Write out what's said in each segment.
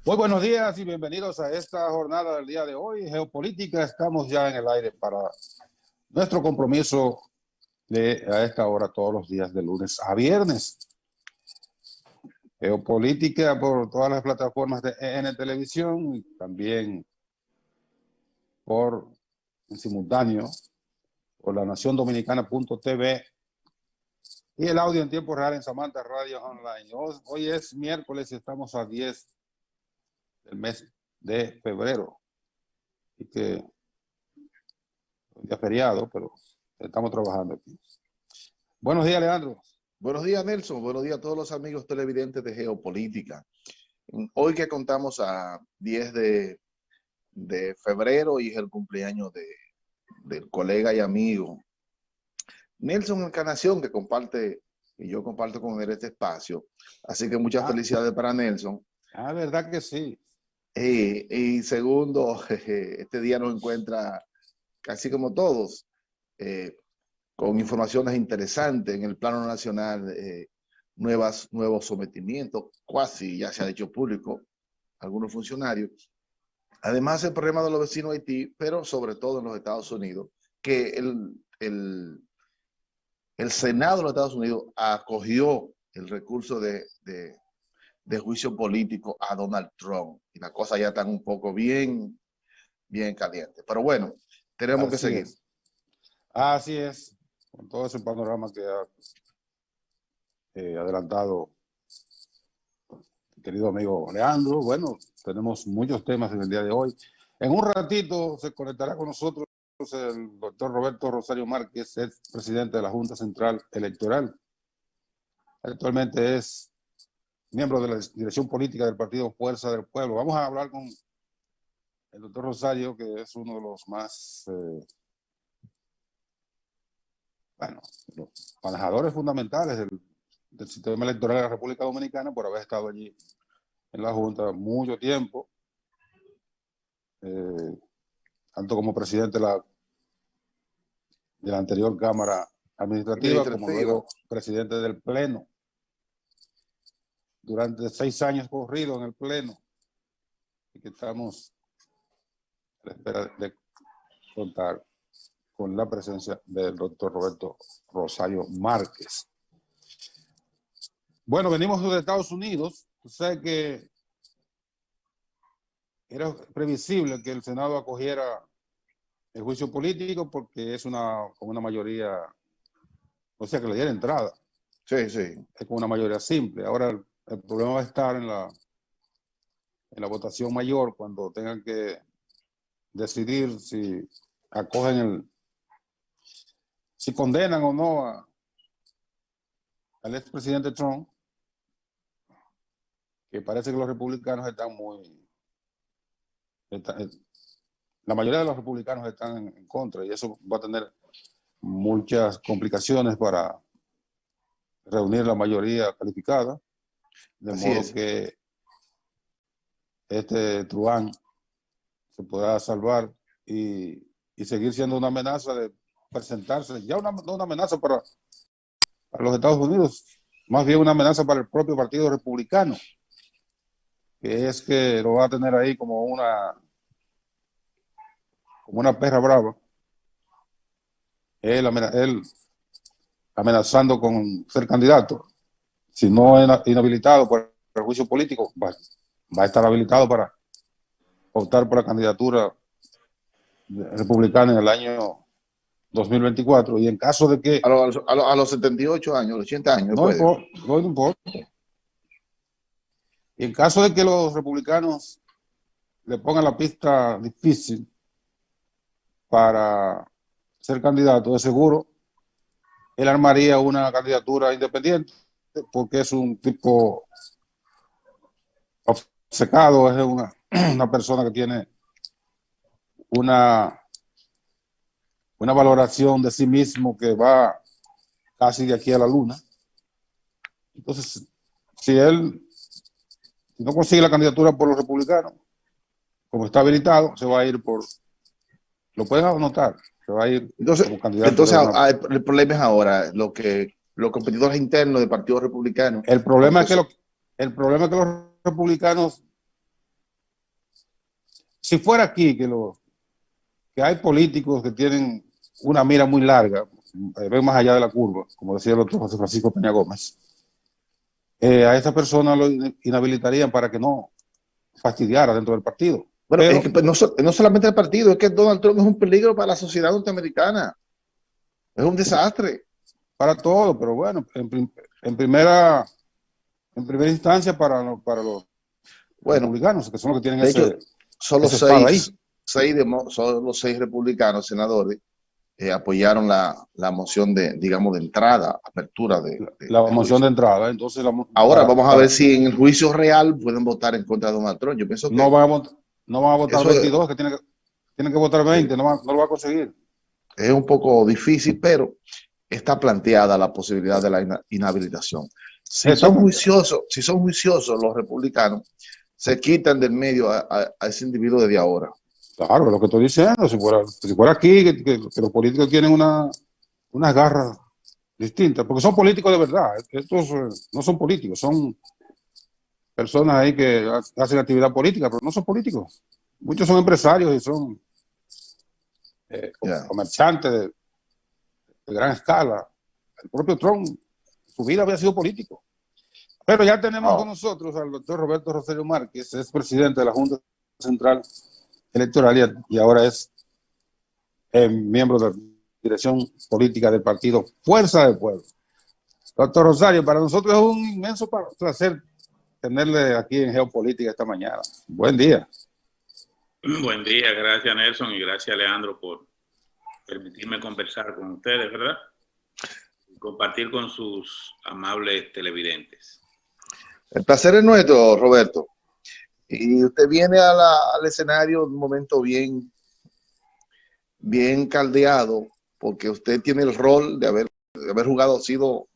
Muy buenos días y bienvenidos a esta jornada del día de hoy. Geopolítica, estamos ya en el aire para nuestro compromiso de a esta hora todos los días de lunes a viernes. Geopolítica por todas las plataformas de EN Televisión y también por en simultáneo por la naciondominicana.tv y el audio en tiempo real en Samantha Radio Online. Hoy es miércoles y estamos a 10 del mes de febrero. Y que es un día feriado, pero estamos trabajando aquí. Buenos días, Leandro. Buenos días, Nelson. Buenos días a todos los amigos televidentes de Geopolítica. Hoy que contamos a 10 de febrero y es el cumpleaños del colega y amigo Nelson Encarnación, que comparte, y yo comparto con él este espacio. Así que muchas felicidades para Nelson. Verdad que sí. Y segundo, este día nos encuentra, casi como todos, con informaciones interesantes en el plano nacional, nuevos sometimientos, casi ya se ha hecho público, algunos funcionarios. Además, el problema de los vecinos de Haití, pero sobre todo en los Estados Unidos, que el Senado de los Estados Unidos acogió el recurso de juicio político a Donald Trump. Y las cosas ya están un poco bien calientes. Pero bueno, tenemos que seguir. Así es. Con todo ese panorama que ha adelantado el querido amigo Leandro. Bueno, tenemos muchos temas en el día de hoy. En un ratito se conectará con nosotros el doctor Roberto Rosario Márquez, es presidente de la Junta Central Electoral. Actualmente es miembro de la dirección política del partido Fuerza del Pueblo. Vamos a hablar con el doctor Rosario, que es uno de los más los manejadores fundamentales del sistema electoral de la República Dominicana, por haber estado allí en la Junta mucho tiempo, tanto como presidente de la anterior Cámara Administrativa, como luego presidente del Pleno, durante 6 años corridos en el Pleno, y que estamos a la espera de contar con la presencia del doctor Roberto Rosario Márquez. Bueno, venimos de Estados Unidos. Sé que era previsible que el Senado acogiera el juicio político porque es con una mayoría, o sea, que le diera entrada. Sí. Es con una mayoría simple. Ahora el problema va a estar en la votación mayor, cuando tengan que decidir si acogen si condenan o no al expresidente Trump, que parece que los republicanos la mayoría de los republicanos están en contra, y eso va a tener muchas complicaciones para reunir la mayoría calificada, de modo que Trump se podrá salvar y seguir siendo una amenaza de presentarse, ya no una amenaza para los Estados Unidos, más bien una amenaza para el propio Partido Republicano, que es que lo va a tener ahí como una perra brava, él amenazando con ser candidato. Si no es inhabilitado por el juicio político, va a estar habilitado para optar por la candidatura republicana en el año 2024, y en caso de que... A los 78 años, los 80 años. No importa. Y en caso de que los republicanos le pongan la pista difícil para ser candidato, de seguro él armaría una candidatura independiente, porque es un tipo obcecado, es una persona que tiene una valoración de sí mismo que va casi de aquí a la luna. Entonces, si no consigue la candidatura por los republicanos, como está habilitado, se va a ir lo pueden anotar, se va a ir como candidato. Entonces el problema es ahora los competidores internos del Partido Republicano. El problema es que los republicanos si fuera aquí que hay políticos que tienen una mira muy larga, ven más allá de la curva, como decía el doctor José Francisco Peña Gómez, a esa persona lo inhabilitarían para que no fastidiara dentro del partido. Bueno, Pero, es que pues, no solamente el partido, es que Donald Trump es un peligro para la sociedad norteamericana. Es un desastre. para todo, pero bueno, en primera instancia para los Bueno, republicanos, que son los que tienen de hecho, solo esa espada ahí. solo los 6 republicanos, senadores, apoyaron la moción digamos, de entrada, apertura La de moción juicio. de entrada. Entonces, Ahora vamos a ver si en el juicio real pueden votar en contra de Donald Trump. Yo pienso que no van a votar eso 22, que tienen que votar 20, no lo va a conseguir. es un poco difícil, pero está planteada la posibilidad de la inhabilitación. Si son juiciosos los republicanos, se quitan del medio a ese individuo desde ahora. Claro, lo que estoy diciendo, si fuera aquí, que los políticos tienen unas garras distintas, porque son políticos de verdad. Estos no son políticos, son personas ahí que hacen actividad política, pero no son políticos. Muchos son empresarios y son comerciantes de gran escala. El propio Trump, su vida había sido político. Pero ya tenemos con nosotros al doctor Roberto Rosario Márquez, es presidente de la Junta Central Electoral y ahora es miembro de la dirección política del partido Fuerza del Pueblo. Doctor Rosario, para nosotros es un inmenso placer tenerle aquí en Geopolítica esta mañana. Buen día. Buen día, gracias Nelson y gracias Leandro por permitirme conversar con ustedes, ¿verdad? Y compartir con sus amables televidentes. El placer es nuestro, Roberto. Y usted viene al escenario en un momento bien caldeado, porque usted tiene el rol de haber sido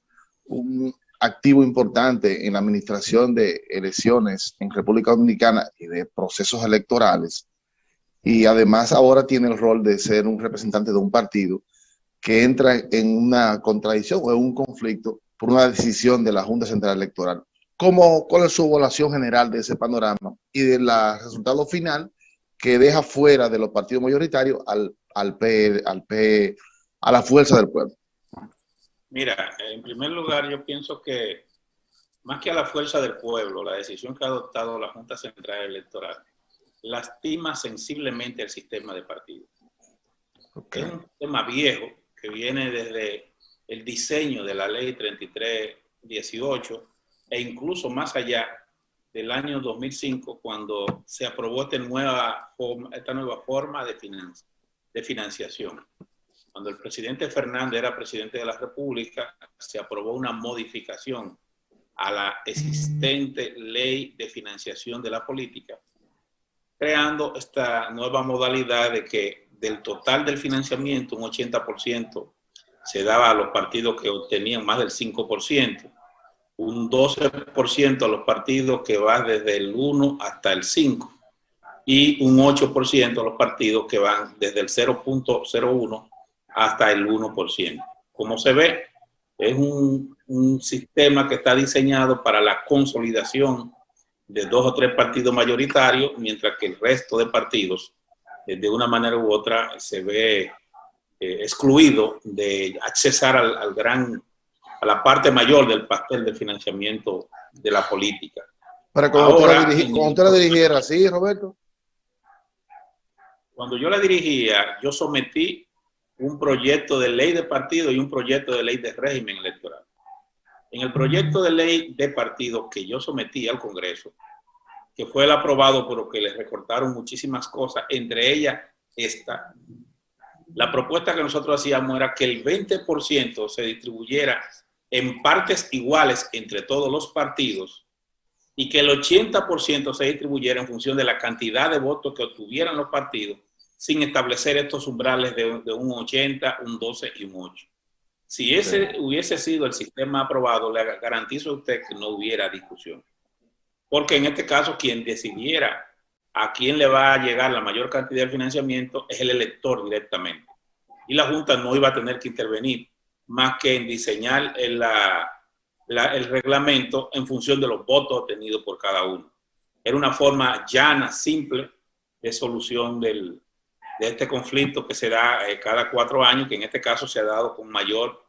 un activo importante en la administración de elecciones en República Dominicana y de procesos electorales. Y además ahora tiene el rol de ser un representante de un partido que entra en una contradicción o en un conflicto por una decisión de la Junta Central Electoral. ¿Cuál es su evaluación general de ese panorama y del resultado final que deja fuera de los partidos mayoritarios a la Fuerza del Pueblo? Mira, en primer lugar yo pienso que más que a la Fuerza del Pueblo, la decisión que ha adoptado la Junta Central Electoral lastima sensiblemente el sistema de partidos. Okay. Es un tema viejo que viene desde el diseño de la ley 3318 e incluso más allá del año 2005, cuando se aprobó esta nueva forma de financiación. Cuando el presidente Fernández era presidente de la República, se aprobó una modificación a la existente ley de financiación de la política, creando esta nueva modalidad de que del total del financiamiento, un 80% se daba a los partidos que obtenían más del 5%, un 12% a los partidos que van desde el 1 hasta el 5% y un 8% a los partidos que van desde el 0.01 hasta el 1%. Como se ve, es un sistema que está diseñado para la consolidación de 2 o 3 partidos mayoritarios, mientras que el resto de partidos, de una manera u otra, se ve excluido de accesar a la parte mayor del pastel del financiamiento de la política. Pero cuando usted la dirigiera, ¿sí, Roberto? Cuando yo la dirigía, yo sometí un proyecto de ley de partido y un proyecto de ley de régimen electoral. En el proyecto de ley de partido que yo sometí al Congreso, que fue el aprobado, pero que le recortaron muchísimas cosas, entre ellas esta, la propuesta que nosotros hacíamos era que el 20% se distribuyera en partes iguales entre todos los partidos y que el 80% se distribuyera en función de la cantidad de votos que obtuvieran los partidos, sin establecer estos umbrales de un 80, un 12 y un 8. Si ese hubiese sido el sistema aprobado, le garantizo a usted que no hubiera discusión. Porque en este caso, quien decidiera a quién le va a llegar la mayor cantidad de financiamiento es el elector directamente. Y la Junta no iba a tener que intervenir más que en diseñar el reglamento en función de los votos obtenidos por cada uno. Era una forma llana, simple, de solución de este conflicto que se da cada 4 años, que en este caso se ha dado con mayor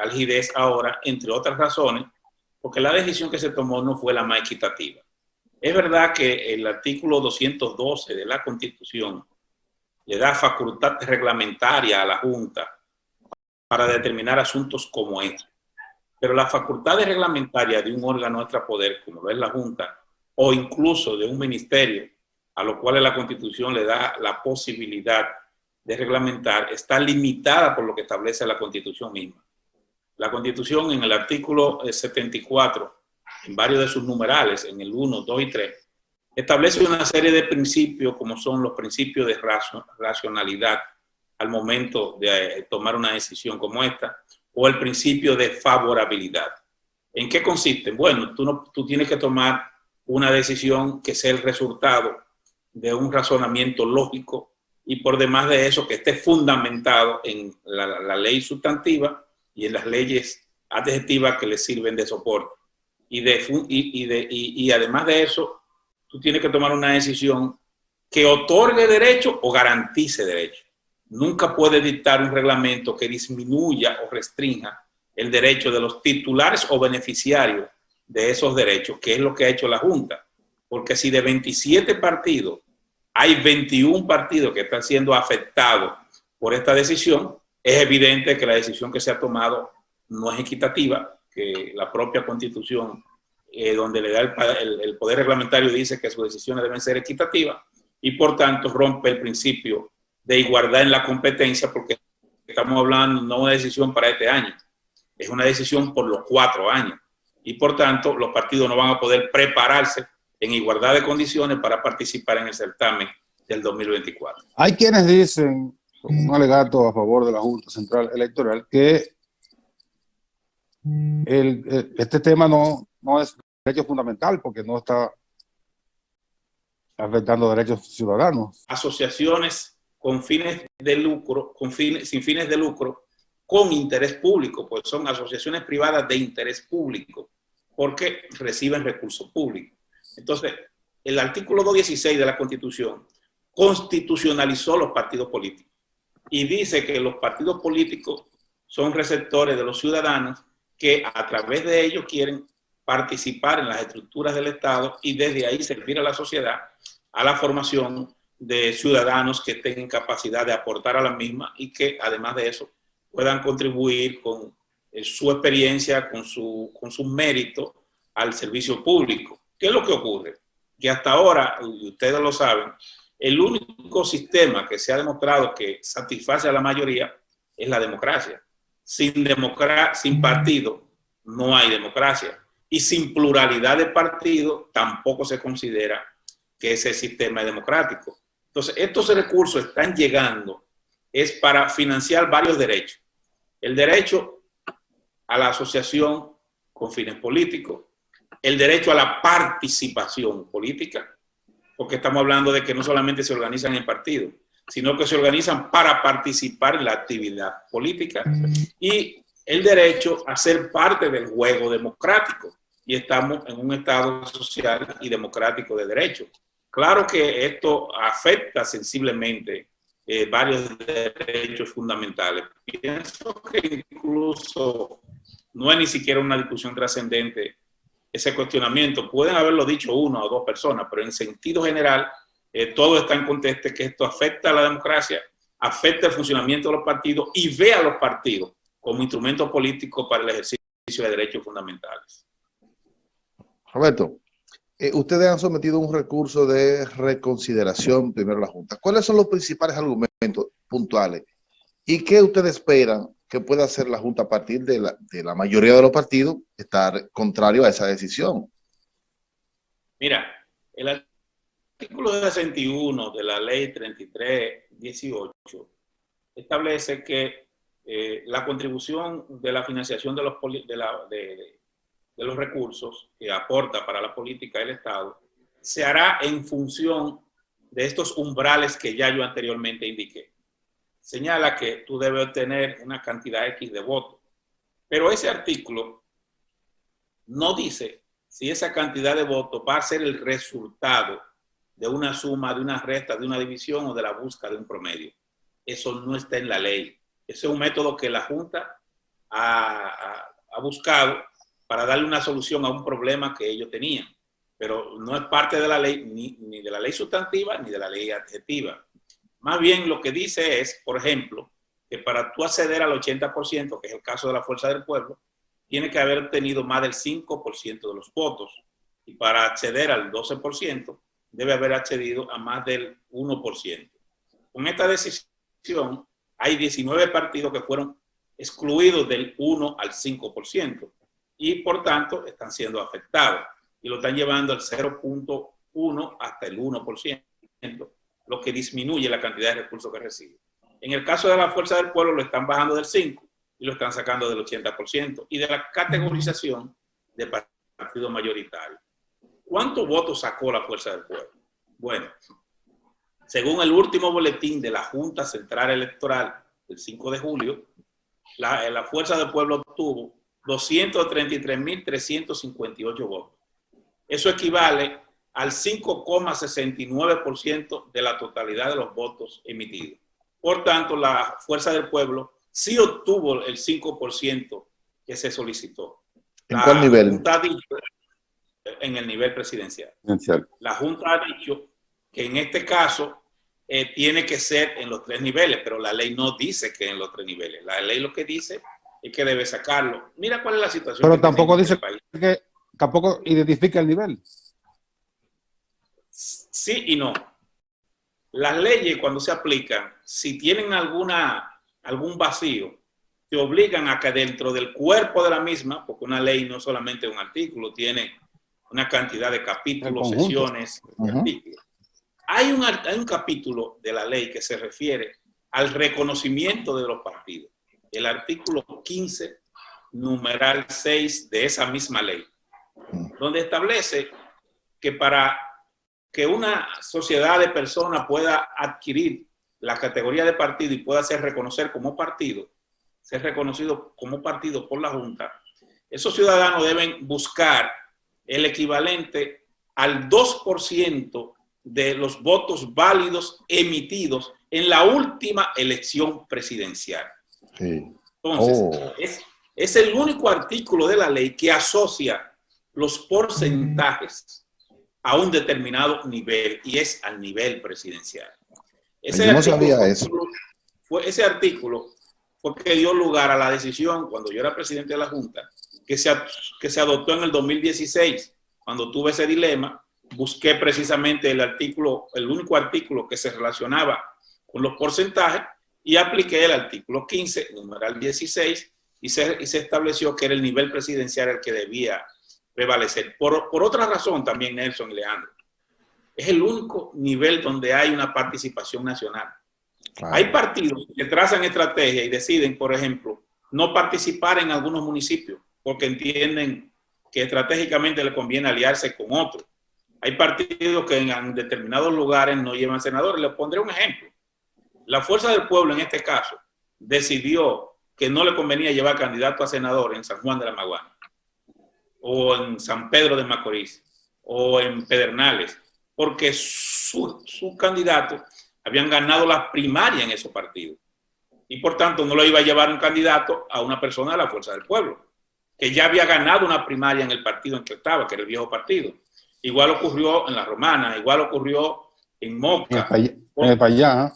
algidez ahora, entre otras razones, porque la decisión que se tomó no fue la más equitativa. Es verdad que el artículo 212 de la Constitución le da facultad reglamentaria a la Junta para determinar asuntos como este. Pero las facultades reglamentarias de un órgano extrapoder, como lo es la Junta, o incluso de un ministerio, a lo cual la Constitución le da la posibilidad de reglamentar, está limitada por lo que establece la Constitución misma. La Constitución, en el artículo 74, en varios de sus numerales, en el 1, 2 y 3, establece una serie de principios, como son los principios de racionalidad al momento de tomar una decisión como esta, o el principio de favorabilidad. ¿En qué consiste? Bueno, tú tienes que tomar una decisión que sea el resultado de un razonamiento lógico y por demás de eso que esté fundamentado en la ley sustantiva y en las leyes adjetivas que le sirven de soporte. Y además de eso, tú tienes que tomar una decisión que otorgue derecho o garantice derecho. Nunca puede dictar un reglamento que disminuya o restrinja el derecho de los titulares o beneficiarios de esos derechos, que es lo que ha hecho la Junta. Porque si de 27 partidos hay 21 partidos que están siendo afectados por esta decisión, es evidente que la decisión que se ha tomado no es equitativa, que la propia Constitución, donde le da el poder reglamentario, dice que sus decisiones deben ser equitativas y por tanto rompe el principio de igualdad en la competencia, porque estamos hablando no de una decisión para este año, es una decisión por los 4 años y por tanto los partidos no van a poder prepararse en igualdad de condiciones para participar en el certamen del 2024. Hay quienes dicen, como un alegato a favor de la Junta Central Electoral, que este tema no es derecho fundamental porque no está afectando derechos ciudadanos. Asociaciones con fines de lucro, sin fines de lucro, con interés público, pues son asociaciones privadas de interés público, porque reciben recursos públicos. Entonces, el artículo 216 de la Constitución constitucionalizó los partidos políticos y dice que los partidos políticos son receptores de los ciudadanos que a través de ellos quieren participar en las estructuras del Estado y desde ahí servir a la sociedad, a la formación de ciudadanos que tengan capacidad de aportar a la misma y que además de eso puedan contribuir con su experiencia, con su mérito al servicio público. ¿Qué es lo que ocurre? Que hasta ahora, y ustedes lo saben, el único sistema que se ha demostrado que satisface a la mayoría es la democracia. Sin partido no hay democracia. Y sin pluralidad de partidos tampoco se considera que ese sistema es democrático. Entonces, estos recursos están llegando es para financiar varios derechos. El derecho a la asociación con fines políticos, el derecho a la participación política, porque estamos hablando de que no solamente se organizan en partidos, sino que se organizan para participar en la actividad política, y el derecho a ser parte del juego democrático, y estamos en un Estado social y democrático de derecho. Claro que esto afecta sensiblemente varios derechos fundamentales. Pienso que incluso no es ni siquiera una discusión trascendente ese cuestionamiento. Pueden haberlo dicho 1 o 2 personas, pero en sentido general todo está en contexto que esto afecta a la democracia, afecta el funcionamiento de los partidos y ve a los partidos como instrumento político para el ejercicio de derechos fundamentales. Roberto, ustedes han sometido un recurso de reconsideración primero a la Junta. ¿Cuáles son los principales argumentos puntuales? ¿Y qué ustedes esperan que pueda hacer la Junta a partir de la mayoría de los partidos estar contrario a esa decisión? Mira, el artículo 61 de la ley 3318 establece que la contribución de la financiación de los recursos que aporta para la política del Estado se hará en función de estos umbrales que ya yo anteriormente indiqué. Señala que tú debes obtener una cantidad X de votos, pero ese artículo no dice si esa cantidad de votos va a ser el resultado de una suma, de una resta, de una división o de la búsqueda de un promedio. Eso no está en la ley. Ese es un método que la Junta ha buscado para darle una solución a un problema que ellos tenían. Pero no es parte de la ley, ni de la ley sustantiva, ni de la ley adjetiva. Más bien lo que dice es, por ejemplo, que para tú acceder al 80%, que es el caso de la Fuerza del Pueblo, tiene que haber obtenido más del 5% de los votos. Y para acceder al 12%, debe haber accedido a más del 1%. Con esta decisión, hay 19 partidos que fueron excluidos del 1 al 5% y, por tanto, están siendo afectados y lo están llevando al 0.1 hasta el 1%, lo que disminuye la cantidad de recursos que recibe. En el caso de la Fuerza del Pueblo, lo están bajando del 5% y lo están sacando del 80%, y de la categorización de partido mayoritario. ¿Cuántos votos sacó la Fuerza del Pueblo? Bueno, según el último boletín de la Junta Central Electoral del 5 de julio, la Fuerza del Pueblo obtuvo 233.358 votos. Eso equivale al 5,69% de la totalidad de los votos emitidos. Por tanto, la Fuerza del Pueblo sí obtuvo el 5% que se solicitó. ¿En cuál nivel? En el nivel presidencial. Presidencial. La Junta ha dicho que en este caso tiene que ser en los 3 niveles, pero la ley no dice que en los 3 niveles. La ley lo que dice es que debe sacarlo. Mira cuál es la situación. Pero tampoco dice que tampoco identifica el nivel. Sí y no. Las leyes, cuando se aplican, si tienen algún vacío, te obligan a que dentro del cuerpo de la misma, porque una ley no solamente un artículo, tiene una cantidad de capítulos, sesiones y artículos. Hay un capítulo de la ley que se refiere al reconocimiento de los partidos. El artículo 15, numeral 6 de esa misma ley, donde establece que para que una sociedad de personas pueda adquirir la categoría de partido y pueda ser reconocido como partido por la Junta, esos ciudadanos deben buscar el equivalente al 2% de los votos válidos emitidos en la última elección presidencial. Sí. Entonces, es el único artículo de la ley que asocia los porcentajes a un determinado nivel, y es al nivel presidencial. Yo no sabía eso. Ese artículo fue que dio lugar a la decisión, cuando yo era presidente de la Junta, que se adoptó en el 2016. Cuando tuve ese dilema, busqué precisamente el único artículo que se relacionaba con los porcentajes, y apliqué el artículo 15, numeral 16, y se estableció que era el nivel presidencial el que debía prevalecer. Por otra razón también, Nelson y Leandro, es el único nivel donde hay una participación nacional. Claro. Hay partidos que trazan estrategias y deciden, por ejemplo, no participar en algunos municipios porque entienden que estratégicamente les conviene aliarse con otros. Hay partidos que en determinados lugares no llevan senadores. Les pondré un ejemplo. La Fuerza del Pueblo, en este caso, decidió que no le convenía llevar candidato a senador en San Juan de la Maguana, o en San Pedro de Macorís, o en Pedernales, porque sus candidatos habían ganado las primarias en esos partidos. Y por tanto no lo iba a llevar un candidato a una persona de la Fuerza del Pueblo, que ya había ganado una primaria en el partido en que estaba, que era el viejo partido. Igual ocurrió en La Romana, igual ocurrió en Moca. En el Payá.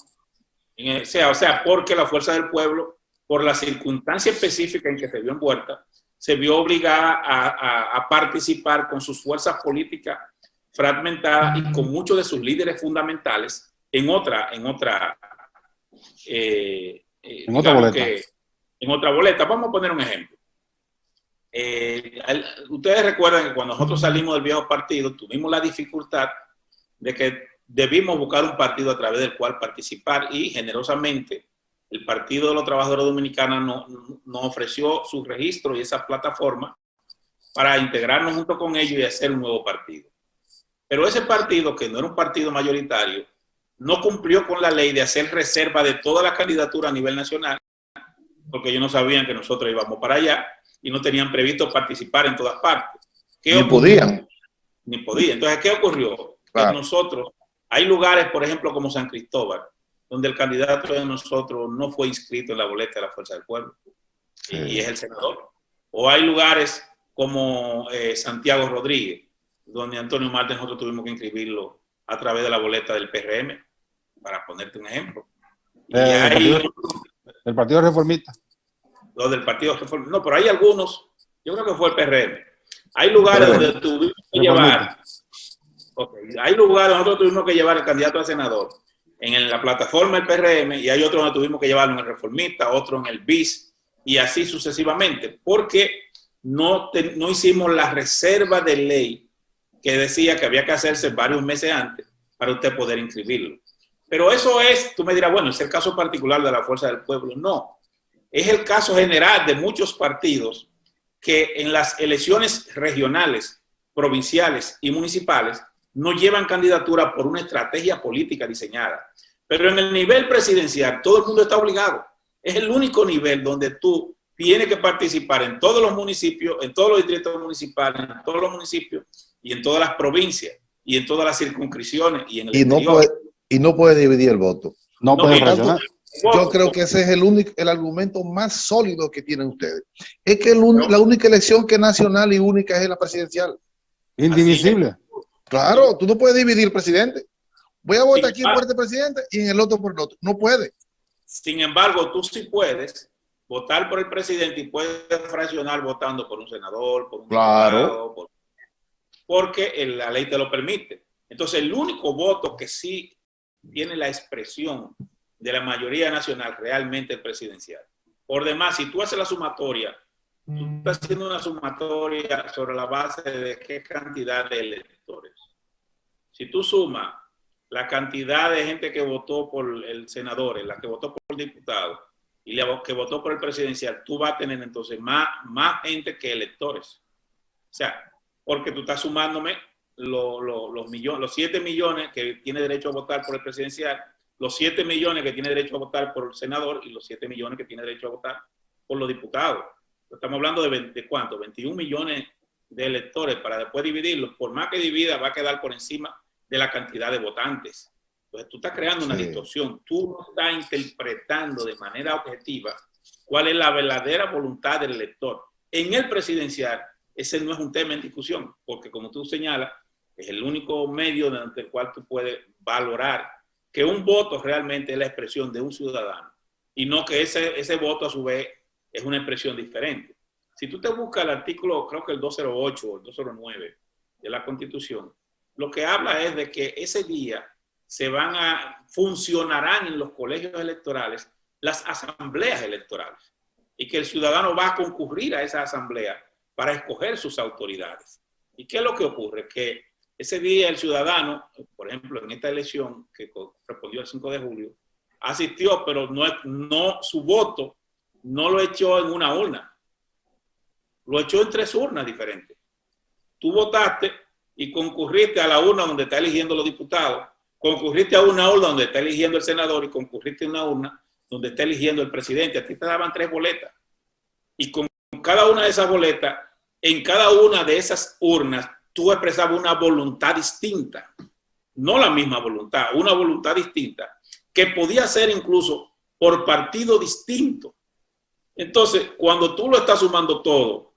O sea, porque la Fuerza del Pueblo, por la circunstancia específica en que se vio envuelta, se vio obligada a participar con sus fuerzas políticas fragmentadas y con muchos de sus líderes fundamentales en otra boleta. Vamos a poner un ejemplo. Ustedes recuerdan que cuando nosotros salimos del viejo partido tuvimos la dificultad de que debimos buscar un partido a través del cual participar, y generosamente el Partido de los Trabajadores Dominicanos nos ofreció su registro y esa plataforma para integrarnos junto con ellos y hacer un nuevo partido. Pero ese partido, que no era un partido mayoritario, no cumplió con la ley de hacer reserva de toda la candidatura a nivel nacional, porque ellos no sabían que nosotros íbamos para allá y no tenían previsto participar en todas partes. Ni podían. Ni podían. Entonces, ¿qué ocurrió? Claro. Que nosotros Hay lugares, por ejemplo, como San Cristóbal, donde el candidato de nosotros no fue inscrito en la boleta de la Fuerza del Pueblo, sí, y es el senador. O hay lugares como Santiago Rodríguez, donde Antonio Marte nosotros tuvimos que inscribirlo a través de la boleta del PRM, para ponerte un ejemplo. Y el Partido Reformista. Los del Partido Reformista. No, pero hay algunos, yo creo que fue el PRM. Hay lugares donde tuvimos que llevar, hay lugares donde nosotros tuvimos que llevar el candidato a senador en la plataforma del PRM, y hay otros donde tuvimos que llevarlo en el Reformista, otro en el BIS, y así sucesivamente, porque no hicimos la reserva de ley que decía que había que hacerse varios meses antes para usted poder inscribirlo. Pero eso es, tú me dirás, bueno, es el caso particular de la Fuerza del Pueblo. No, es el caso general de muchos partidos que en las elecciones regionales, provinciales y municipales no llevan candidatura por una estrategia política diseñada. Pero en el nivel presidencial todo el mundo está obligado. Es el único nivel donde tú tienes que participar en todos los municipios, en todos los distritos municipales, en todos los municipios y en todas las provincias y en todas las circunscripciones y en el interior. No puede dividir el voto. No puede fraccionar. Yo creo que ese es el argumento más sólido que tienen ustedes. Es que la única elección que es nacional y única es la presidencial. Indivisible. Claro, tú no puedes dividir el presidente. Voy a votar aquí por este presidente y en el otro por el otro. No puede. Sin embargo, tú sí puedes votar por el presidente y puedes fraccionar votando por un senador, por un diputado, porque la ley te lo permite. Entonces, el único voto que sí tiene la expresión de la mayoría nacional realmente es presidencial. Por demás, si tú haces la sumatoria, tú estás haciendo una sumatoria sobre la base de qué cantidad de electores. Si tú sumas la cantidad de gente que votó por el senador, la que votó por el diputado y la que votó por el presidencial, tú vas a tener entonces más gente que electores. O sea, porque tú estás sumándome los 7 millones que tiene derecho a votar por el presidencial, los 7 millones que tiene derecho a votar por el senador y los 7 millones que tiene derecho a votar por los diputados. Estamos hablando de ¿cuánto? 21 millones de electores para después dividirlos. Por más que divida, va a quedar por encima de la cantidad de votantes. Entonces tú estás creando una distorsión. Tú no estás interpretando de manera objetiva cuál es la verdadera voluntad del elector. En el presidencial, ese no es un tema en discusión, porque como tú señalas, es el único medio mediante el cual tú puedes valorar que un voto realmente es la expresión de un ciudadano y no que ese voto a su vez es una expresión diferente. Si tú te buscas el artículo, creo que el 208 o el 209 de la Constitución, lo que habla es de que ese día funcionarán en los colegios electorales las asambleas electorales y que el ciudadano va a concurrir a esa asamblea para escoger sus autoridades. ¿Y qué es lo que ocurre? Que ese día el ciudadano, por ejemplo, en esta elección que correspondió al 5 de julio, asistió, pero su voto no lo echó en una urna, lo echó en 3 urnas diferentes. Tú votaste y concurriste a la urna donde está eligiendo los diputados, concurriste a una urna donde está eligiendo el senador y concurriste a una urna donde está eligiendo el presidente. A ti te daban 3 boletas. Y con cada una de esas boletas, en cada una de esas urnas, tú expresabas una voluntad distinta. No la misma voluntad, una voluntad distinta, que podía ser incluso por partido distinto. Entonces, cuando tú lo estás sumando todo,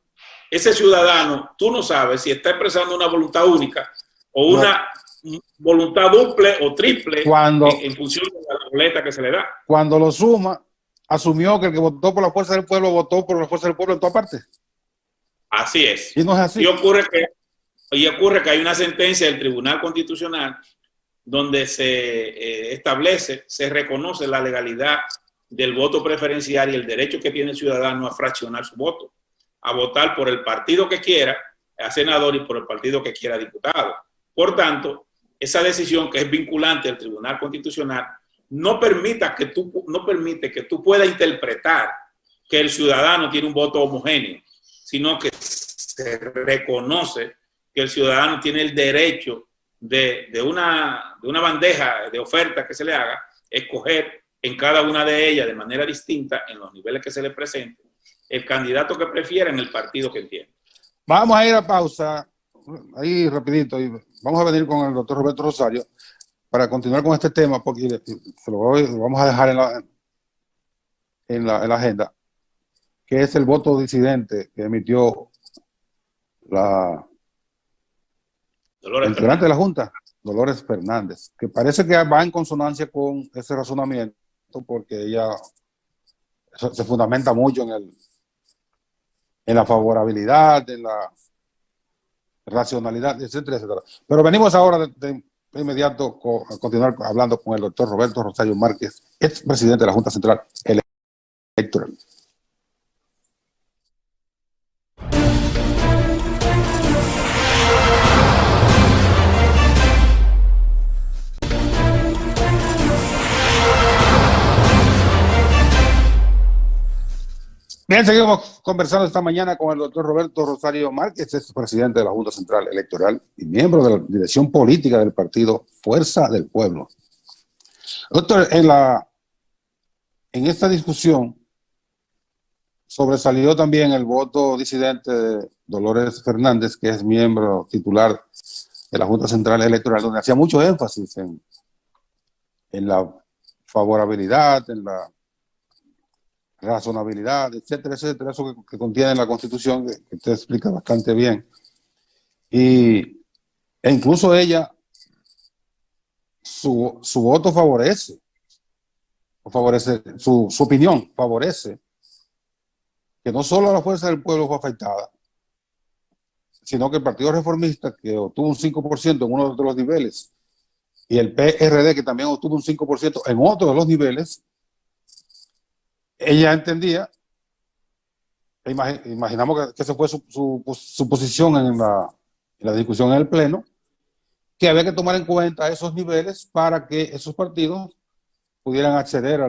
ese ciudadano, tú no sabes si está expresando una voluntad única o una voluntad duple o triple en función de la boleta que se le da. Cuando lo suma, asumió que el que votó por la Fuerza del Pueblo votó por la Fuerza del Pueblo en todas partes. Así es. Y no es así. Y ocurre que hay una sentencia del Tribunal Constitucional donde se establece, se reconoce la legalidad del voto preferencial y el derecho que tiene el ciudadano a fraccionar su voto, a votar por el partido que quiera, a senador, y por el partido que quiera, diputado. Por tanto, esa decisión que es vinculante del Tribunal Constitucional no permite que tú puedas interpretar que el ciudadano tiene un voto homogéneo, sino que se reconoce que el ciudadano tiene el derecho de una bandeja de oferta que se le haga, escoger en cada una de ellas de manera distinta, en los niveles que se le presente, el candidato que prefiera en el partido que entiende. Vamos a ir a pausa, ahí rapidito, y vamos a venir con el doctor Roberto Rosario. para continuar con este tema, porque lo vamos a dejar en la agenda, que es el voto disidente que emitió la integrante de la Junta, Dolores Fernández, que parece que va en consonancia con ese razonamiento, porque ella se fundamenta mucho en la favorabilidad, en la racionalidad, etcétera, etcétera. Pero venimos ahora de inmediato a continuar hablando con el doctor Roberto Rosario Márquez, ex presidente de la Junta Central Electoral. Bien, seguimos conversando esta mañana con el doctor Roberto Rosario Márquez, ex presidente de la Junta Central Electoral y miembro de la dirección política del partido Fuerza del Pueblo. Doctor, en esta discusión sobresalió también el voto disidente de Dolores Fernández, que es miembro titular de la Junta Central Electoral, donde hacía mucho énfasis en la favorabilidad, en la razonabilidad, etcétera, etcétera, eso que contiene la Constitución, que usted explica bastante bien. E incluso ella, su voto favorece, su opinión favorece que no solo la Fuerza del Pueblo fue afectada, sino que el Partido Reformista, que obtuvo un 5% en uno de los niveles, y el PRD, que también obtuvo un 5% en otro de los niveles, ella entendía, imaginamos que esa fue su posición en la discusión en el Pleno, que había que tomar en cuenta esos niveles para que esos partidos pudieran acceder a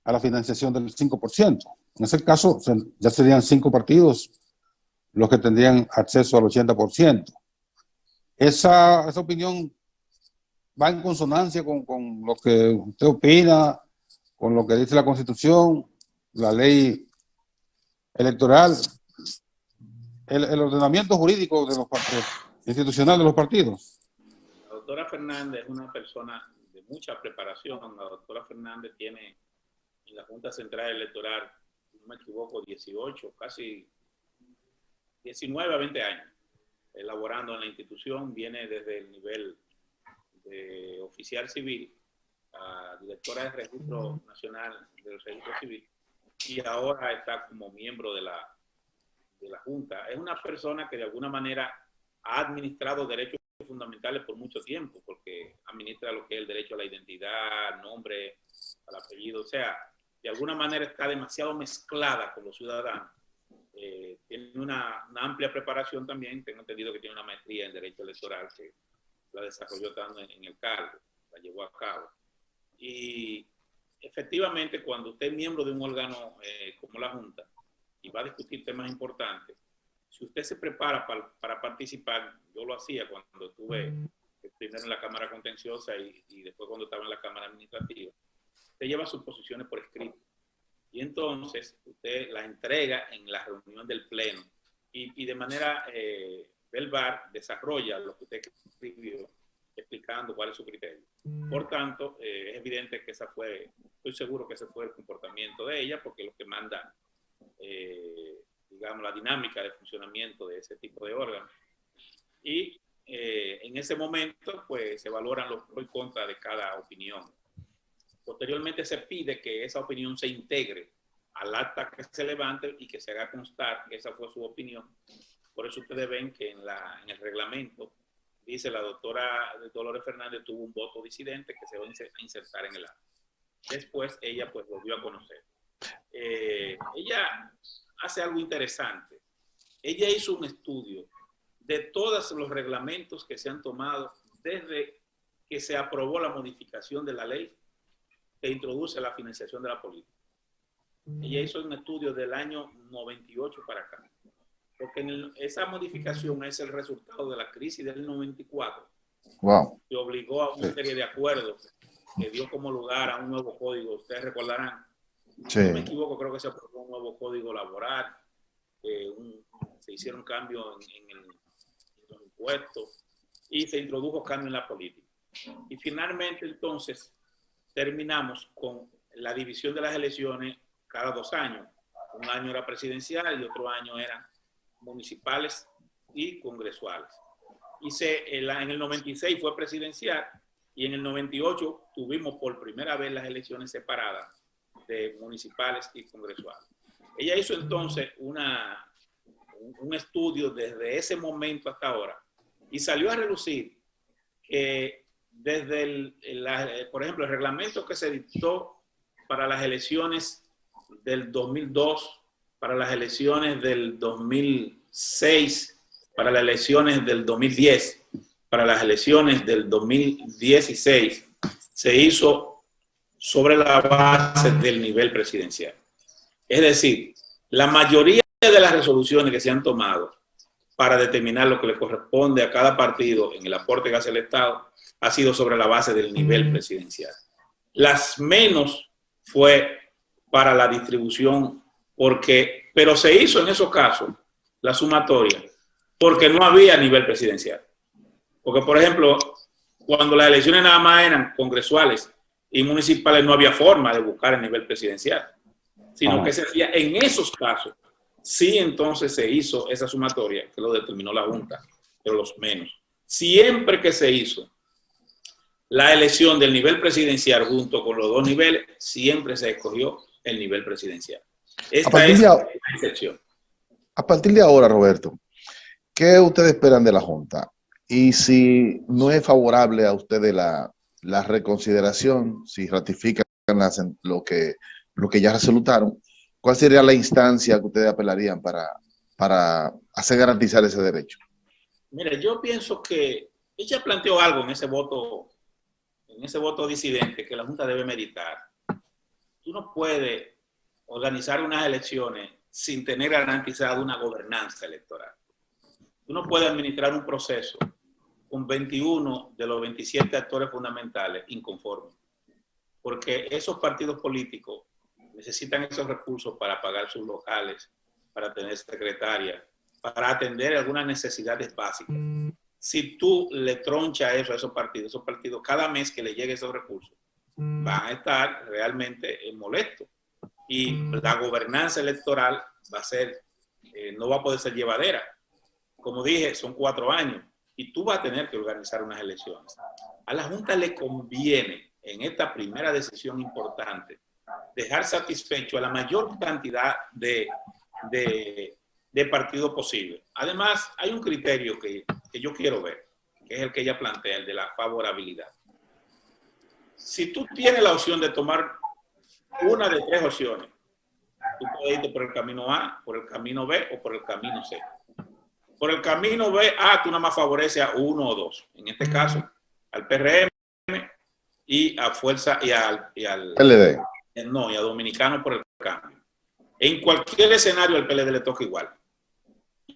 la financiación del 5%. En ese caso, ya serían 5 partidos los que tendrían acceso al 80%. Esa opinión va en consonancia con lo que usted opina, con lo que dice la Constitución, la ley electoral, el ordenamiento jurídico de los institucional de los partidos. La doctora Fernández es una persona de mucha preparación. La doctora Fernández tiene en la Junta Central Electoral, si no me equivoco, 18, casi 19 a 20 años elaborando en la institución. Viene desde el nivel de oficial civil a directora del Registro Nacional del Registro Civil y ahora está como miembro de la Junta. Es una persona que de alguna manera ha administrado derechos fundamentales por mucho tiempo, porque administra lo que es el derecho a la identidad, nombre, al apellido, o sea, de alguna manera está demasiado mezclada con los ciudadanos. Tiene una amplia preparación también, tengo entendido que tiene una maestría en derecho electoral que la desarrolló tanto en el cargo, la llevó a cabo. Y efectivamente, cuando usted es miembro de un órgano como la Junta y va a discutir temas importantes, si usted se prepara para participar, yo lo hacía cuando estuve primero en la Cámara Contenciosa y después cuando estaba en la Cámara Administrativa, usted lleva sus posiciones por escrito y entonces usted la entrega en la reunión del Pleno y de manera verbal desarrolla lo que usted escribió, explicando cuál es su criterio. Por tanto, es evidente que estoy seguro que ese fue el comportamiento de ella, porque lo que manda, digamos, la dinámica de funcionamiento de ese tipo de órganos. Y en ese momento, pues, se valoran los pros y contras de cada opinión. Posteriormente se pide que esa opinión se integre al acta que se levante y que se haga constar que esa fue su opinión. Por eso ustedes ven que en el reglamento dice la doctora Dolores Fernández tuvo un voto disidente que se va a insertar en el acta. Después ella pues volvió a conocer. Ella hace algo interesante. Ella hizo un estudio de todos los reglamentos que se han tomado desde que se aprobó la modificación de la ley que introduce la financiación de la política. Ella hizo un estudio del año 98 para acá, porque esa modificación es el resultado de la crisis del 94, wow, que obligó a una serie de acuerdos que dio como lugar a un nuevo código. Ustedes recordarán, si no me equivoco, creo que se aprobó un nuevo código laboral, se hicieron cambios en los impuestos y se introdujo cambio en la política. Y finalmente, entonces, terminamos con la división de las elecciones cada 2 años. Un año era presidencial y otro año eran municipales y congresuales. En el 96 fue presidencial y en el 98 tuvimos por primera vez las elecciones separadas de municipales y congresuales. Ella hizo entonces un estudio desde ese momento hasta ahora y salió a relucir que desde por ejemplo, el reglamento que se dictó para las elecciones del 2002, para las elecciones del 2006, para las elecciones del 2010, para las elecciones del 2016, se hizo sobre la base del nivel presidencial. Es decir, la mayoría de las resoluciones que se han tomado para determinar lo que le corresponde a cada partido en el aporte que hace el Estado ha sido sobre la base del nivel presidencial. Las menos fue para la distribución, pero se hizo en esos casos la sumatoria porque no había nivel presidencial. Porque, por ejemplo, cuando las elecciones nada más eran congresuales y municipales, no había forma de buscar el nivel presidencial, sino que se hacía en esos casos. Sí, entonces se hizo esa sumatoria, que lo determinó la Junta, pero los menos. Siempre que se hizo la elección del nivel presidencial junto con los 2 niveles, siempre se escogió el nivel presidencial. Esta es la excepción. A partir de ahora, Roberto, ¿qué ustedes esperan de la Junta? Y si no es favorable a ustedes la reconsideración, si ratifican lo que ya resolutaron, ¿cuál sería la instancia que ustedes apelarían para hacer garantizar ese derecho? Mira, yo pienso que ella planteó algo en ese voto disidente que la Junta debe meditar. Tú no puedes organizar unas elecciones sin tener garantizada una gobernanza electoral. Tú no puedes administrar un proceso con 21 de los 27 actores fundamentales inconformes, porque esos partidos políticos necesitan esos recursos para pagar sus locales, para tener secretarias, para atender algunas necesidades básicas. Si tú le tronchas eso a esos partidos cada mes que les llegue esos recursos, van a estar realmente molestos. Y la gobernanza electoral no va a poder ser llevadera. Como dije, son 4 años y tú vas a tener que organizar unas elecciones. A la Junta le conviene, en esta primera decisión importante, dejar satisfecho a la mayor cantidad de partidos posible. Además, hay un criterio que yo quiero ver, que es el que ella plantea, el de la favorabilidad. Si tú tienes la opción de tomar una de 3 opciones, tú puedes irte por el camino A, por el camino B o por el camino C. Por el camino B, tú nada más favoreces a 1 o 2. En este caso, al PRM y a Fuerza y al PLD. No, y a Dominicano por el Cambio. En cualquier escenario al PLD le toca igual.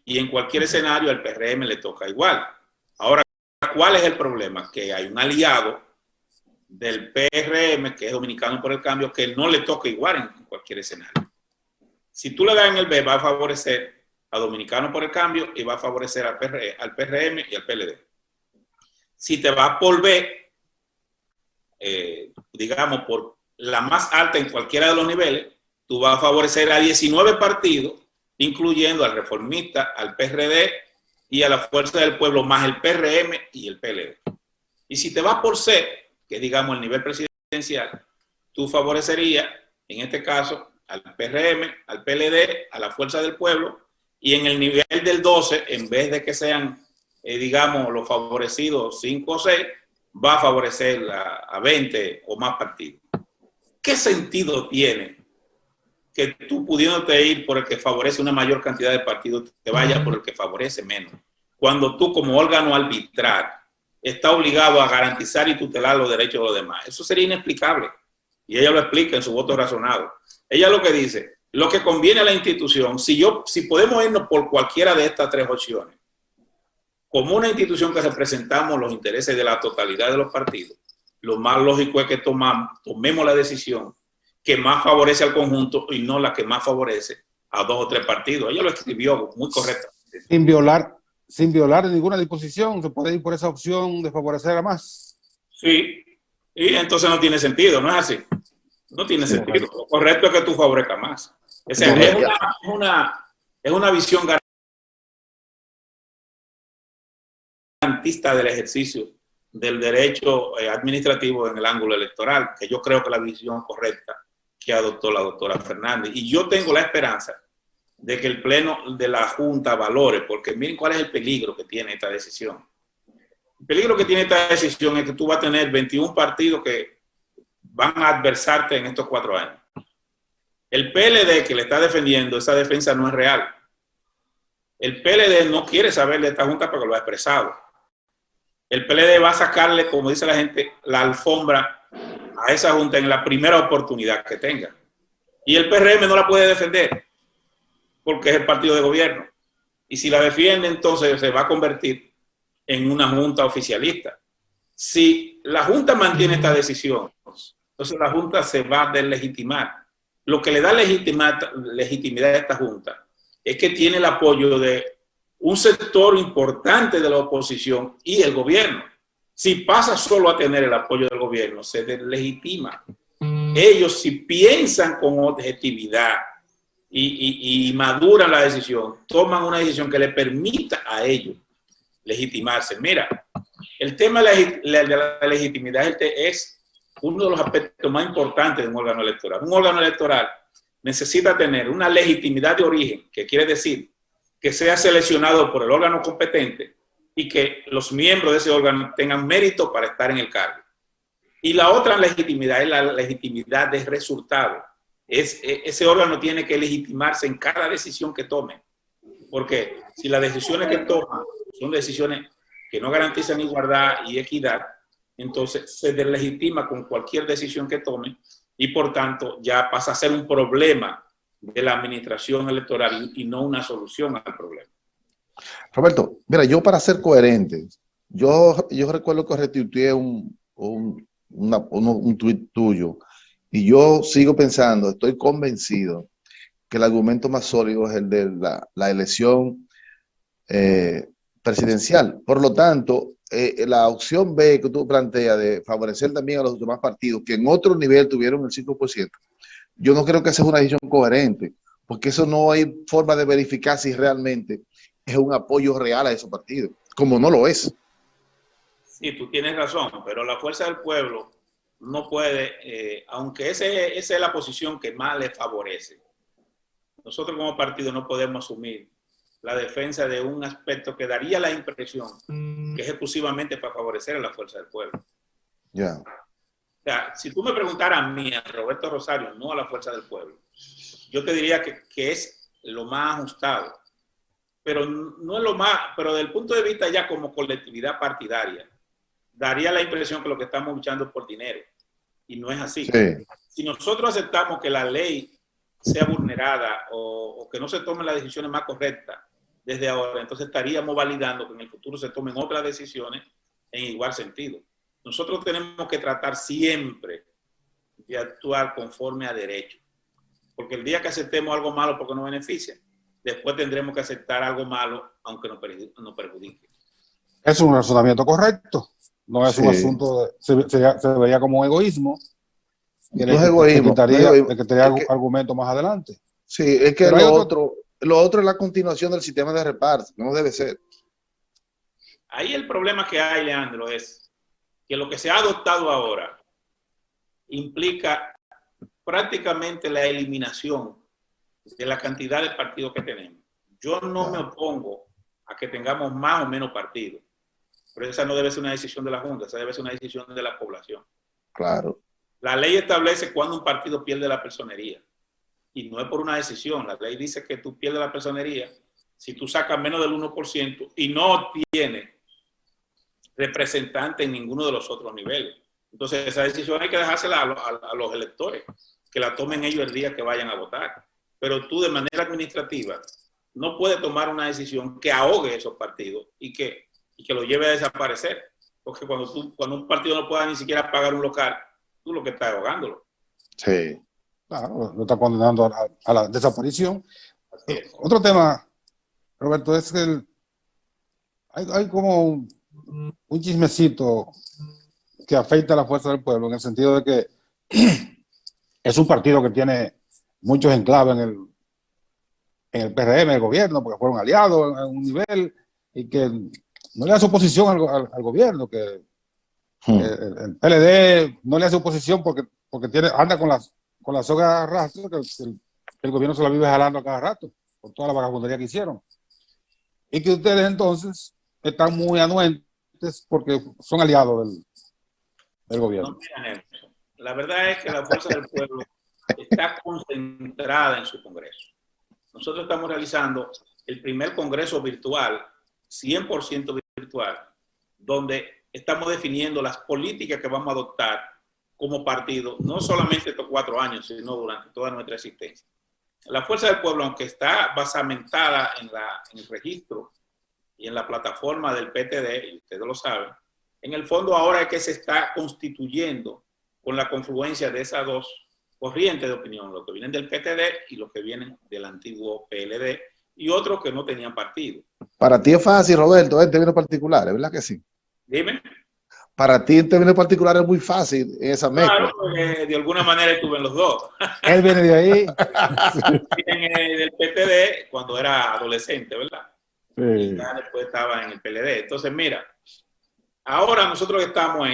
Y en cualquier escenario al PRM le toca igual. Ahora, ¿cuál es el problema? Que hay un aliado del PRM, que es Dominicano por el Cambio, que no le toca igual en cualquier escenario. Si tú le das en el B, va a favorecer a Dominicano por el Cambio y va a favorecer al PRM y al PLD. Si te vas por B, digamos, por la más alta en cualquiera de los niveles, tú vas a favorecer a 19 partidos, incluyendo al Reformista, al PRD y a la Fuerza del Pueblo, más el PRM y el PLD. Y si te vas por C, que es, digamos, el nivel presidencial, tú favorecerías, en este caso, al PRM, al PLD, a la Fuerza del Pueblo, y en el nivel del 12, en vez de que sean, digamos, los favorecidos 5 o 6, va a favorecer a 20 o más partidos. ¿Qué sentido tiene que tú, pudiéndote ir por el que favorece una mayor cantidad de partidos, te vayas por el que favorece menos? Cuando tú, como órgano arbitral, está obligado a garantizar y tutelar los derechos de los demás. Eso sería inexplicable. Y ella lo explica en su voto razonado. Ella lo que dice, lo que conviene a la institución, si podemos irnos por cualquiera de estas 3 opciones, como una institución que representamos los intereses de la totalidad de los partidos, lo más lógico es que tomemos la decisión que más favorece al conjunto y no la que más favorece a 2 o 3 partidos. Ella lo escribió muy correctamente. Sin violar ninguna disposición, se puede ir por esa opción de favorecer a más. Sí, y entonces no tiene sentido, ¿no es así? No tiene sentido. Lo correcto es que tú favorezcas más. O sea, es una visión garantista del ejercicio del derecho administrativo en el ángulo electoral, que yo creo que es la visión correcta que adoptó la doctora Fernández. Y yo tengo la esperanza de que el Pleno de la Junta valore, porque miren cuál es el peligro que tiene esta decisión. El peligro que tiene esta decisión es que tú vas a tener 21 partidos que van a adversarte en estos 4 años. El PLD que le está defendiendo, esa defensa no es real. El PLD no quiere saber de esta Junta porque lo ha expresado. El PLD va a sacarle, como dice la gente, la alfombra a esa Junta en la primera oportunidad que tenga. Y el PRM no la puede defender porque es el partido de gobierno. Y si la defiende, entonces se va a convertir en una Junta oficialista. Si la Junta mantiene esta decisión, entonces la Junta se va a deslegitimar. Lo que le da legitimidad a esta Junta es que tiene el apoyo de un sector importante de la oposición y el gobierno. Si pasa solo a tener el apoyo del gobierno, se deslegitima. Ellos, si piensan con objetividad y maduran la decisión, toman una decisión que le permita a ellos legitimarse. Mira, el tema de la legitimidad es uno de los aspectos más importantes de un órgano electoral. Un órgano electoral necesita tener una legitimidad de origen, que quiere decir que sea seleccionado por el órgano competente y que los miembros de ese órgano tengan mérito para estar en el cargo. Y la otra legitimidad es la legitimidad de resultado. Ese órgano tiene que legitimarse en cada decisión que tome. Porque si las decisiones que toma son decisiones que no garantizan igualdad y equidad, entonces se deslegitima con cualquier decisión que tome y por tanto ya pasa a ser un problema de la administración electoral y no una solución al problema. Roberto, mira, yo para ser coherente, yo recuerdo que retuiteé un tuit tuyo y yo sigo pensando, estoy convencido que el argumento más sólido es el de la elección presidencial. Por lo tanto, la opción B que tú planteas de favorecer también a los demás partidos que en otro nivel tuvieron el 5%, yo no creo que esa es una decisión coherente, porque eso no hay forma de verificar si realmente es un apoyo real a esos partidos, como no lo es. Sí, tú tienes razón, pero la fuerza del pueblo no puede, aunque esa es la posición que más le favorece, nosotros como partido no podemos asumir la defensa de un aspecto que daría la impresión que es exclusivamente para favorecer a la fuerza del pueblo. Ya. O sea, si tú me preguntaras a mí, a Roberto Rosario, no a la fuerza del pueblo, yo te diría que es lo más ajustado. Pero no es lo más, pero desde el punto de vista ya como colectividad partidaria, daría la impresión que lo que estamos luchando es por dinero. Y no es así. Sí. Si nosotros aceptamos que la ley sea vulnerada o que no se tomen las decisiones más correctas desde ahora, entonces estaríamos validando que en el futuro se tomen otras decisiones en igual sentido. Nosotros tenemos que tratar siempre de actuar conforme a derecho. Porque el día que aceptemos algo malo porque nos beneficia, después tendremos que aceptar algo malo aunque nos perjudique. Es un razonamiento correcto. No es un asunto, se vería como egoísmo. No es egoísmo. Le quitaría argumento más adelante. Sí, es que lo otro es la continuación del sistema de reparto, no debe ser. Ahí el problema que hay, Leandro, es que lo que se ha adoptado ahora implica prácticamente la eliminación de la cantidad de partidos que tenemos. Yo no me opongo a que tengamos más o menos partidos, pero esa no debe ser una decisión de la Junta, esa debe ser una decisión de la población. Claro. La ley establece cuando un partido pierde la personería y no es por una decisión. La ley dice que tú pierdes la personería si tú sacas menos del 1% y no tienes representante en ninguno de los otros niveles. Entonces esa decisión hay que dejársela a los electores, que la tomen ellos el día que vayan a votar. Pero tú de manera administrativa no puedes tomar una decisión que ahogue esos partidos y que lo lleve a desaparecer. Porque cuando un partido no pueda ni siquiera pagar un local, tú lo que estás ahogándolo. Sí. Claro, lo está condenando a la desaparición. Otro tema, Roberto, es que hay como un chismecito que afecta a la fuerza del pueblo, en el sentido de que es un partido que tiene muchos enclaves en el PRM, el gobierno, porque fueron aliados a un nivel, y que no le hace oposición al gobierno, que el PLD no le hace oposición porque anda con la soga a rastro, que el gobierno se la vive jalando a cada rato, por toda la vagabundería que hicieron. Y que ustedes entonces están muy anuentes porque son aliados del gobierno. No, mira, la verdad es que la fuerza del pueblo está concentrada en su Congreso. Nosotros estamos realizando el primer Congreso virtual, 100% virtual, donde estamos definiendo las políticas que vamos a adoptar como partido, no solamente estos 4 años, sino durante toda nuestra existencia. La fuerza del pueblo, aunque está basamentada en el registro y en la plataforma del PTD, y ustedes lo saben, en el fondo ahora es que se está constituyendo con la confluencia de esas dos corrientes de opinión, los que vienen del PTD y los que vienen del antiguo PLD, y otros que no tenían partido. Para ti es fácil, Roberto, en términos particulares, ¿verdad que sí? Dime. Para ti en términos particulares es muy fácil esa mezcla. Claro, porque de alguna manera estuve en los dos. Él viene de ahí. Viene del PTD cuando era adolescente, ¿verdad? Sí. Y ya después estaba en el PLD. Entonces, mira, ahora nosotros estamos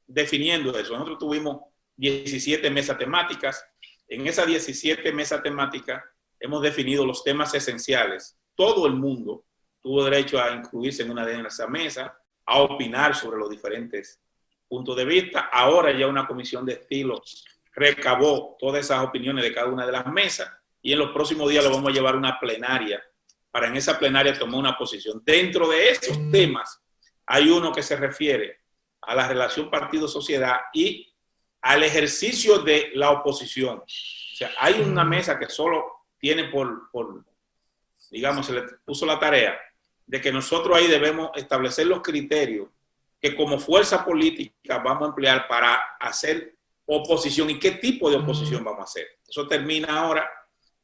definiendo eso. Nosotros tuvimos 17 mesas temáticas. En esas 17 mesas temáticas hemos definido los temas esenciales. Todo el mundo tuvo derecho a incluirse en una de esas mesas, a opinar sobre los diferentes puntos de vista. Ahora ya una comisión de estilo recabó todas esas opiniones de cada una de las mesas y en los próximos días lo vamos a llevar a una plenaria para en esa plenaria tomar una posición. Dentro de esos temas hay uno que se refiere a la relación partido-sociedad y al ejercicio de la oposición. O sea, hay una mesa que solo tiene digamos, se le puso la tarea de que nosotros ahí debemos establecer los criterios que como fuerza política vamos a emplear para hacer oposición y qué tipo de oposición vamos a hacer. Eso termina ahora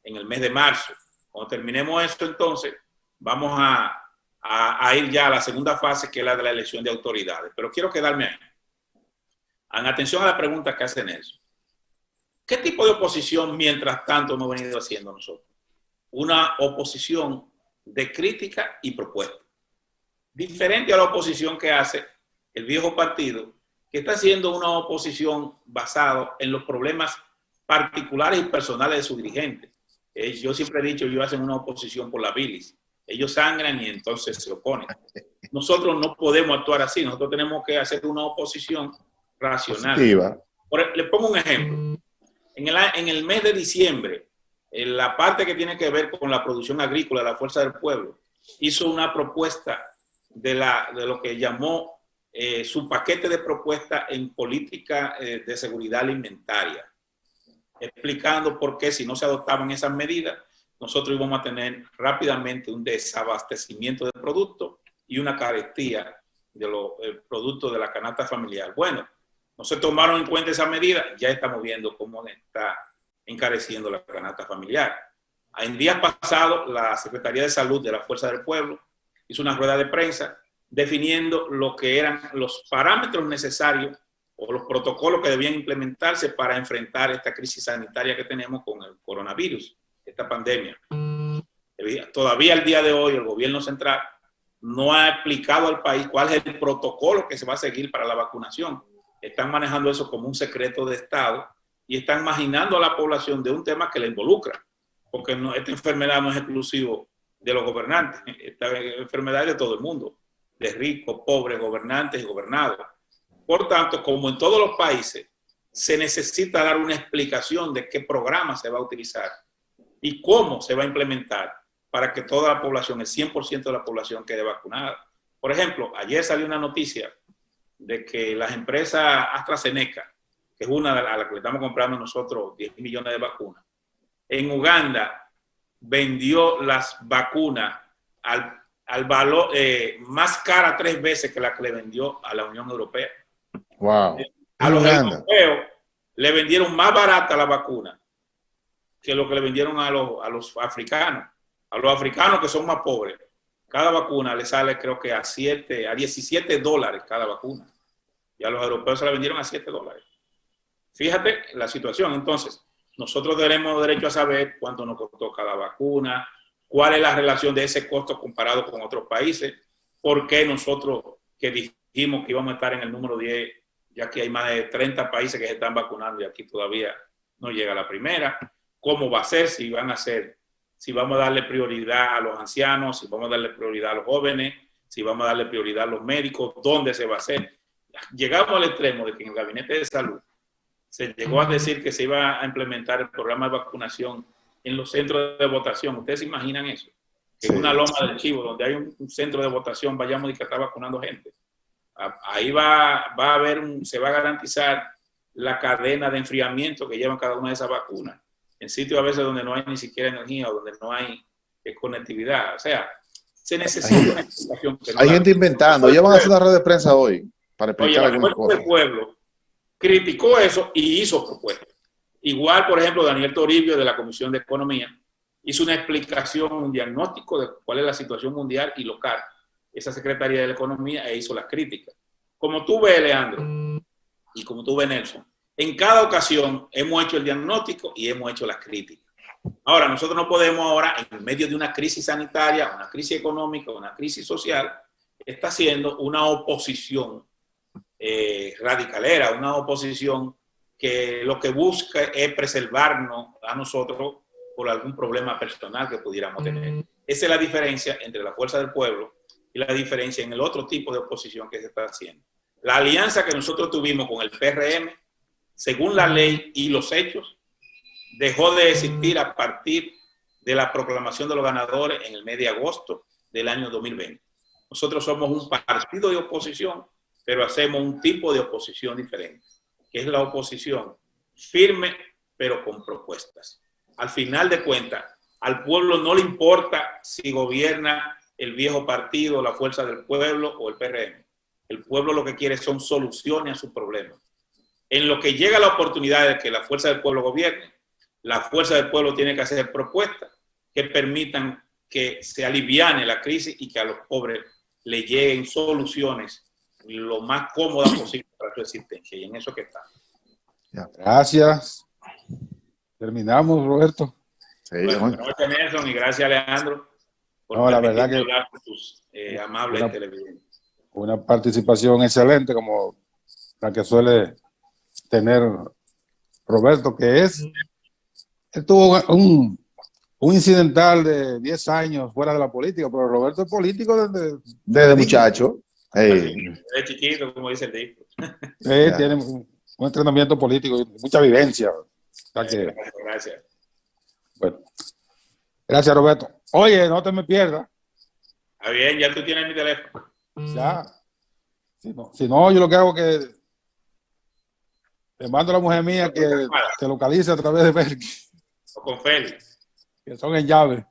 en el mes de marzo. Cuando terminemos esto, entonces, vamos a ir ya a la segunda fase, que es la de la elección de autoridades. Pero quiero quedarme ahí. En atención a la pregunta que hace Nelson. ¿Qué tipo de oposición, mientras tanto, hemos venido haciendo nosotros? Una oposición de crítica y propuesta. Diferente a la oposición que hace el viejo partido, que está haciendo una oposición basada en los problemas particulares y personales de sus dirigentes. Yo siempre he dicho, ellos hacen una oposición por la bilis. Ellos sangran y entonces se oponen. Nosotros no podemos actuar así. Nosotros tenemos que hacer una oposición racional. Le pongo un ejemplo. En el mes de diciembre, en la parte que tiene que ver con la producción agrícola de la Fuerza del Pueblo, hizo una propuesta de lo que llamó su paquete de propuestas en política de seguridad alimentaria, explicando por qué si no se adoptaban esas medidas, nosotros íbamos a tener rápidamente un desabastecimiento de productos y una carestía de los productos de la canasta familiar. Bueno, no se tomaron en cuenta esas medidas, ya estamos viendo cómo está encareciendo la canasta familiar. En días pasados, la Secretaría de Salud de la Fuerza del Pueblo hizo una rueda de prensa definiendo lo que eran los parámetros necesarios o los protocolos que debían implementarse para enfrentar esta crisis sanitaria que tenemos con el coronavirus, esta pandemia. Todavía al día de hoy el gobierno central no ha explicado al país cuál es el protocolo que se va a seguir para la vacunación. Están manejando eso como un secreto de Estado y están imaginando a la población de un tema que la involucra, porque esta enfermedad no es exclusivo de los gobernantes, esta enfermedad es de todo el mundo, de ricos, pobres, gobernantes y gobernados. Por tanto, como en todos los países, se necesita dar una explicación de qué programa se va a utilizar y cómo se va a implementar para que toda la población, el 100% de la población quede vacunada. Por ejemplo, ayer salió una noticia de que las empresas AstraZeneca, que es una a la que le estamos comprando nosotros 10 millones de vacunas, en Uganda vendió las vacunas al valor más cara 3 veces que la que le vendió a la Unión Europea. Wow. A los europeos le vendieron más barata la vacuna que lo que le vendieron a los africanos. A los africanos que son más pobres, cada vacuna le sale creo que a $17 cada vacuna. y a los europeos se la vendieron a $7. Fíjate la situación. Entonces, nosotros tenemos derecho a saber cuánto nos costó cada vacuna, cuál es la relación de ese costo comparado con otros países, por qué nosotros que dijimos que íbamos a estar en el número 10, ya que hay más de 30 países que se están vacunando y aquí todavía no llega la primera, cómo va a ser, si van a ser, si vamos a darle prioridad a los ancianos, si vamos a darle prioridad a los jóvenes, si vamos a darle prioridad a los médicos, dónde se va a hacer. Llegamos al extremo de que en el Gabinete de Salud se llegó a decir que se iba a implementar el programa de vacunación en los centros de votación. ¿Ustedes se imaginan eso? Que en una loma del Chivo, donde hay un centro de votación, vayamos y que está vacunando gente. Ahí va a haber, se va a garantizar la cadena de enfriamiento que llevan cada una de esas vacunas. En sitios a veces donde no hay ni siquiera energía o donde no hay conectividad. O sea, se necesita una explicación. Hay gente inventando. Ellos van a hacer una red de prensa hoy para explicar algunas cosas. El pueblo criticó eso y hizo propuestas. Igual, por ejemplo, Daniel Toribio de la Comisión de Economía hizo una explicación, un diagnóstico de cuál es la situación mundial y local. Esa Secretaría de la Economía hizo las críticas. Como tú ves, Leandro, y como tú ves, Nelson, en cada ocasión hemos hecho el diagnóstico y hemos hecho las críticas. Ahora, nosotros no podemos ahora, en medio de una crisis sanitaria, una crisis económica, una crisis social, está haciendo una oposición radicalera, una oposición que lo que busca es preservarnos a nosotros por algún problema personal que pudiéramos tener. Esa es la diferencia entre la fuerza del pueblo y la diferencia en el otro tipo de oposición que se está haciendo. La alianza que nosotros tuvimos con el PRM, según la ley y los hechos, dejó de existir a partir de la proclamación de los ganadores en el mes de agosto del año 2020. Nosotros somos un partido de oposición, pero hacemos un tipo de oposición diferente, que es la oposición firme, pero con propuestas. Al final de cuentas, al pueblo no le importa si gobierna el viejo partido, la fuerza del pueblo o el PRM. El pueblo lo que quiere son soluciones a sus problemas. En lo que llega la oportunidad de que la fuerza del pueblo gobierne, la fuerza del pueblo tiene que hacer propuestas que permitan que se aliviane la crisis y que a los pobres le lleguen soluciones lo más cómodas posible para su existencia. Y en eso que está. Gracias. Terminamos, Roberto. Sí, bueno, gracias, Nelson, y gracias, Alejandro, por la verdad que hablar con tus amables televidentes. Una participación excelente como la que suele tener Roberto, que es, él tuvo un incidental de 10 años fuera de la política, pero Roberto es político desde muchacho. Desde chiquito, como dice el disco. Tiene un entrenamiento político y mucha vivencia. Gracias. Bueno, gracias, Roberto. Oye, no te me pierdas. Está bien, ya tú tienes mi teléfono. Ya. Si no, yo lo que hago es que te mando a la mujer mía que te localice a través de Berky. O con Félix. Que son en llave.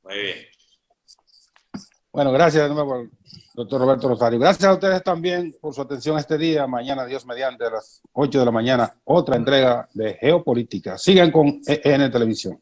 Muy bien. Bueno, gracias de nuevo al doctor Roberto Rosario. Gracias a ustedes también por su atención este día. Mañana, Dios mediante, a las 8 de la mañana, otra entrega de Geopolítica. Sigan con EN Televisión.